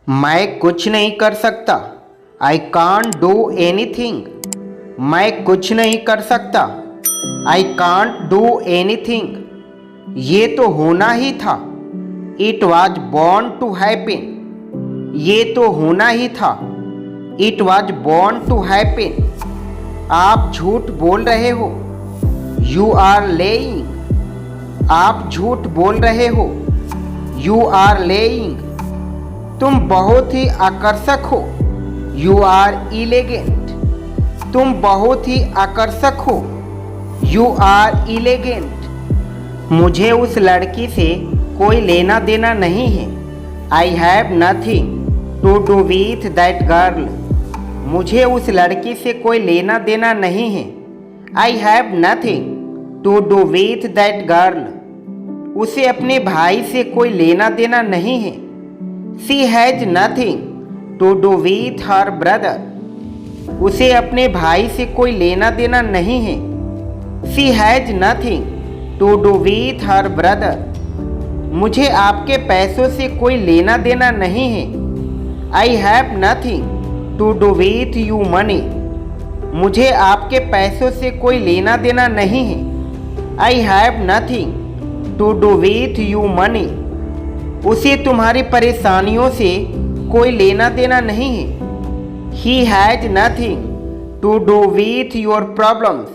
मैं कुछ नहीं कर सकता। I can't do anything. मैं कुछ नहीं कर सकता। I can't do anything. ये तो होना ही था। It was born to happen. ये तो होना ही था। It was born to happen. आप झूठ बोल रहे हो। You are lying. आप झूठ बोल रहे हो। You are lying. तुम बहुत ही आकर्षक हो। You are elegant. तुम बहुत ही आकर्षक हो। You are elegant. मुझे उस लड़की से कोई लेना देना नहीं है। I have nothing to do with that girl. मुझे उस लड़की से कोई लेना देना नहीं है। I have nothing to do with that girl. उसे अपने भाई से कोई लेना देना नहीं है। She has nothing to do with her brother. उसे अपने भाई से कोई लेना देना नहीं है। She has nothing to do with her brother. मुझे आपके पैसों से कोई लेना देना नहीं है। I have nothing to do with you money. मुझे आपके पैसों से कोई लेना देना नहीं है। I have nothing to do with you money. उसे तुम्हारी परेशानियों से कोई लेना देना नहीं है। He has nothing to do with your problems.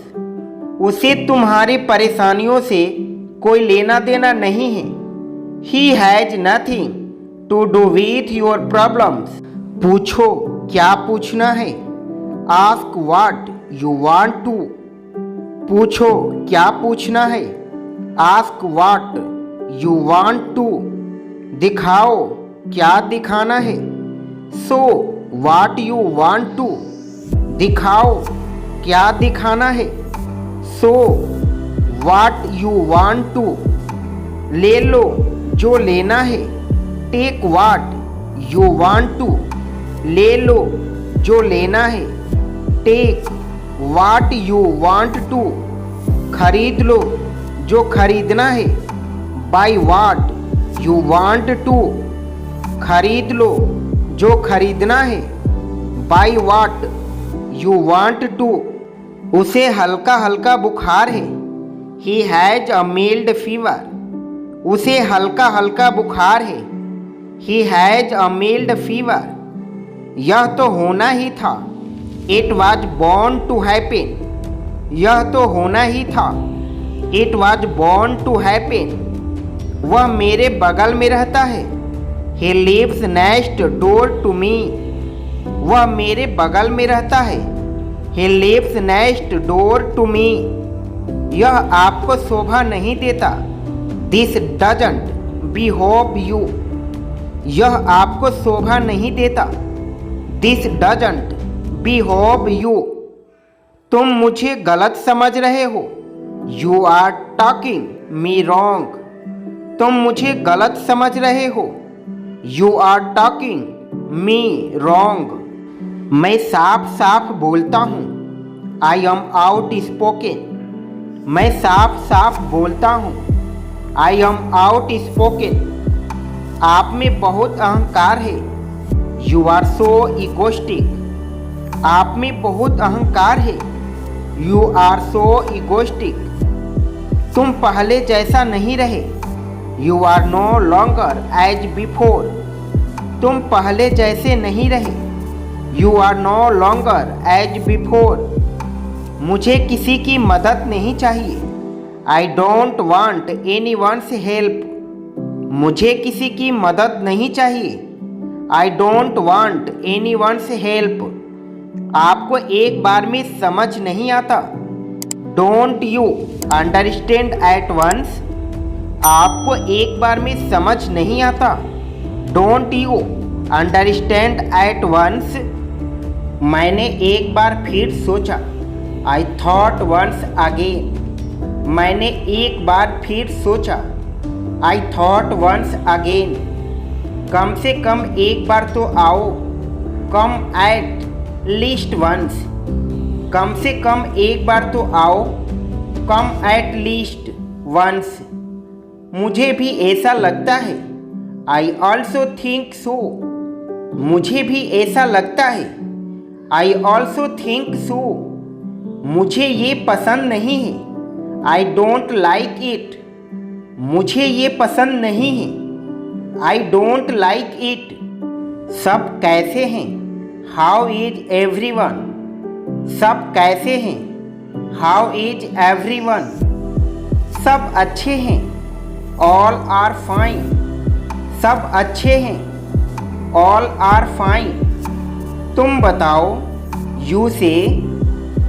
उसे तुम्हारी परेशानियों से कोई लेना देना नहीं है। He has nothing to do with your problems. पूछो क्या पूछना है। Ask what you want to. पूछो क्या पूछना है। Ask what you want to. दिखाओ क्या दिखाना है। So what you want to. दिखाओ क्या दिखाना है। So what you want to. ले लो जो लेना है। Take what you want to. ले लो जो लेना है। Take what you want to. खरीद लो जो खरीदना है। Buy what you want to. खरीद लो जो खरीदना है। Buy what you want to. उसे हल्का हल्का बुखार है। He has a mild fever. उसे हल्का हल्का बुखार है। He has a mild fever. यह तो होना ही था। It was born to happen. यह तो होना ही था। It was born to happen. वह मेरे बगल में रहता है। He lives next door to me. वह मेरे बगल में रहता है। He lives next door to me. यह आपको शोभा नहीं देता। This doesn't behoove you. यह आपको शोभा नहीं देता। This doesn't behoove you. तुम मुझे गलत समझ रहे हो। You are talking me wrong. तुम मुझे गलत समझ रहे हो। You are talking me wrong. मैं साफ साफ बोलता हूँ। I am outspoken. मैं साफ साफ बोलता हूँ। I am outspoken. आप में बहुत अहंकार है। You are so egoistic. आप में बहुत अहंकार है। You are so egoistic. तुम पहले जैसा नहीं रहे। You are no longer as before. तुम पहले जैसे नहीं रहे। You are no longer as before. मुझे किसी की मदद नहीं चाहिए। I don't want anyone's help. मुझे किसी की मदद नहीं चाहिए। I don't want anyone's help. आपको एक बार में समझ नहीं आता। Don't you understand at once. आपको एक बार में समझ नहीं आता। Don't you understand at once. मैंने एक बार फिर सोचा। I thought once again. मैंने एक बार फिर सोचा। I thought once again. कम से कम एक बार तो आओ। Come at least once. कम से कम एक बार तो आओ। Come at least once. मुझे भी ऐसा लगता है। I also think so. मुझे भी ऐसा लगता है। I also think so. मुझे ये पसंद नहीं है। I don't like it. मुझे ये पसंद नहीं है। I don't like it. सब कैसे हैं? How is everyone? सब कैसे हैं? How is everyone? सब अच्छे हैं। All are fine. सब अच्छे हैं। All are fine. तुम बताओ। यू से।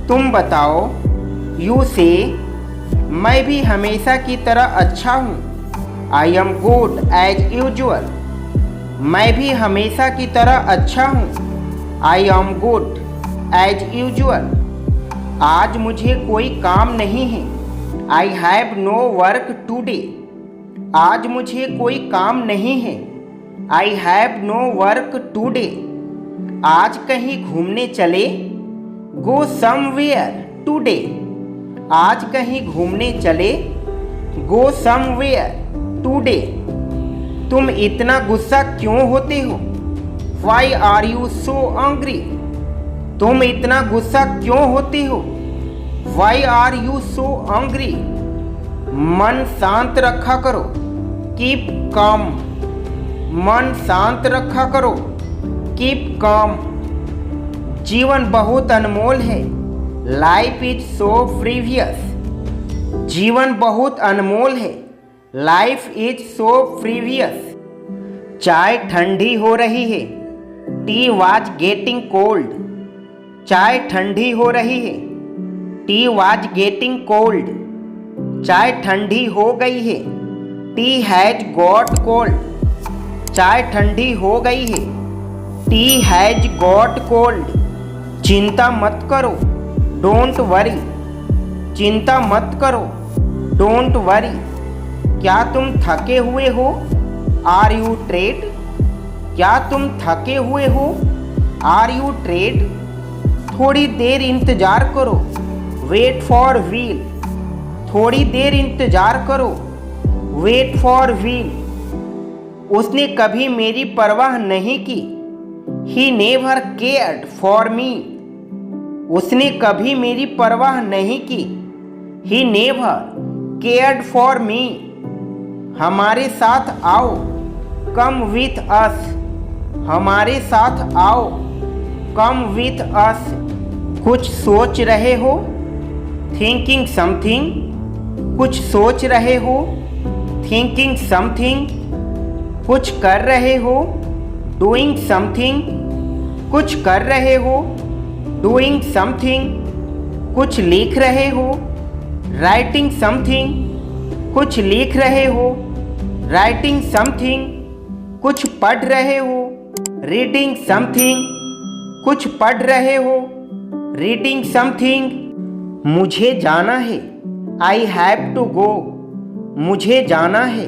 तुम बताओ। यू से। मैं भी हमेशा की तरह अच्छा हूँ। I am good as usual. मैं भी हमेशा की तरह अच्छा हूँ। I am good as usual. आज मुझे कोई काम नहीं है। I have no work today. आज मुझे कोई काम नहीं है। I have no work today. आज कहीं घूमने चले। Go somewhere today. आज कहीं घूमने चले। Go somewhere today. तुम इतना गुस्सा क्यों होते हो? Why are you so angry? तुम इतना गुस्सा क्यों होते हो? Why are you so angry? मन शांत रखा करो। Keep calm. मन शांत रखा करो। Keep calm. जीवन बहुत अनमोल है। Life is so previous. जीवन बहुत अनमोल है। Life is so previous. चाय ठंडी हो रही है। Tea was getting cold. चाय ठंडी हो रही है। Tea was getting cold. चाय ठंडी हो गई है। Tea has got cold. चाय ठंडी हो गई है। Tea has got cold. चिंता मत करो। Don't worry. चिंता मत करो। Don't worry. क्या तुम थके हुए हो? Are you trade? क्या तुम थके हुए हो? Are you tired? थोड़ी देर इंतजार करो। Wait for while. थोड़ी देर इंतजार करो। Wait for while. उसने कभी मेरी परवाह नहीं की। He never cared for me. उसने कभी मेरी परवाह नहीं की। He never cared for me. हमारे साथ आओ। Come with us. हमारे साथ आओ। Come with us. कुछ सोच रहे हो? Thinking something. कुछ सोच रहे हो? Thinking something. कुछ कर रहे हो? Doing something. कुछ कर रहे हो? Doing something. कुछ लिख रहे हो? Writing something. कुछ लिख रहे हो? Writing something. कुछ पढ़ रहे हो? Reading something. कुछ पढ़ रहे हो? Reading something. मुझे जाना है। I have to go. मुझे जाना है।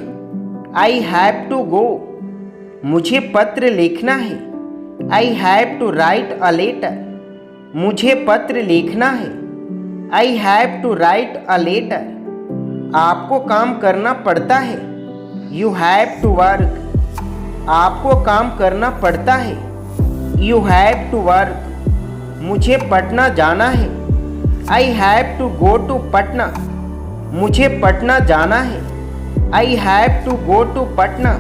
I have to go. मुझे पत्र लिखना है। I have to write a letter. मुझे पत्र लिखना है। I have to write a letter. आपको काम करना पड़ता है। You have to work. आपको काम करना पड़ता है। You have to work. मुझे पटना जाना है। I have to go to Patna. मुझे पटना जाना है। I have to go to Patna.